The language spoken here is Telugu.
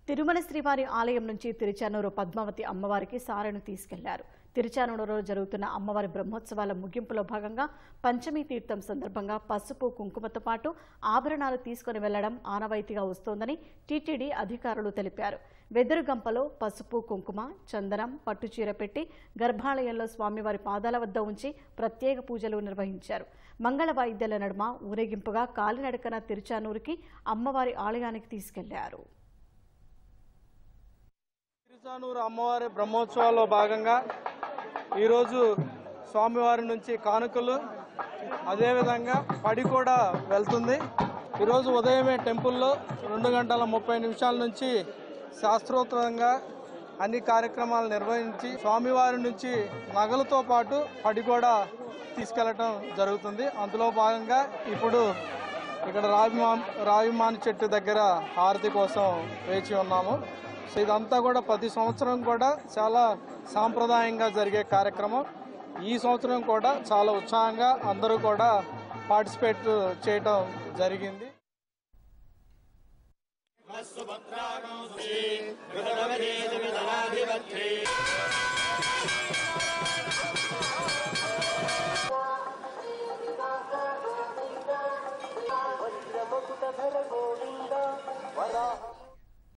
తిరుమల శ్రీవారి ఆలయం నుంచి తిరుచానూరు పద్మావతి అమ్మవారికి సారెను తీసుకెళ్లారు. తిరుచానూరులో జరుగుతున్న అమ్మవారి బ్రహ్మోత్సవాల ముగింపులో భాగంగా పంచమి తీర్థం సందర్భంగా పసుపు కుంకుమతో పాటు ఆభరణాలు తీసుకుని వెళ్లడం ఆనవాయితీగా వస్తోందని టీటీడీ అధికారులు తెలిపారు. వెదురు గంపలో పసుపు కుంకుమ చందనం పట్టుచీర పెట్టి గర్భాలయంలో స్వామివారి పాదాల వద్ద ఉంచి ప్రత్యేక పూజలు నిర్వహించారు. మంగళ వాయిద్యాల నడుమ ఊరేగింపుగా కాలినడకన తిరుచానూరుకి అమ్మవారి ఆలయానికి తీసుకెళ్లారు. తిరుచానూరు అమ్మవారి బ్రహ్మోత్సవాల్లో భాగంగా ఈరోజు స్వామివారి నుంచి కానుకలు అదేవిధంగా పడి కూడా వెళ్తుంది. ఈరోజు ఉదయమే టెంపుల్లో 2:30 నుంచి శాస్త్రోక్తంగా అన్ని కార్యక్రమాలు నిర్వహించి స్వామివారి నుంచి నగలతో పాటు పడి కూడా తీసుకెళ్లటం జరుగుతుంది. అందులో భాగంగా ఇప్పుడు ఇక్కడ రావిమాన్ చెట్టు దగ్గర హారతి కోసం వేచి ఉన్నాము. సో ఇదంతా కూడా ప్రతి సంవత్సరం కూడా చాలా సాంప్రదాయంగా జరిగే కార్యక్రమం. ఈ సంవత్సరం కూడా చాలా ఉత్సాహంగా అందరూ కూడా పార్టిసిపేట్ చేయటం జరిగింది. Mas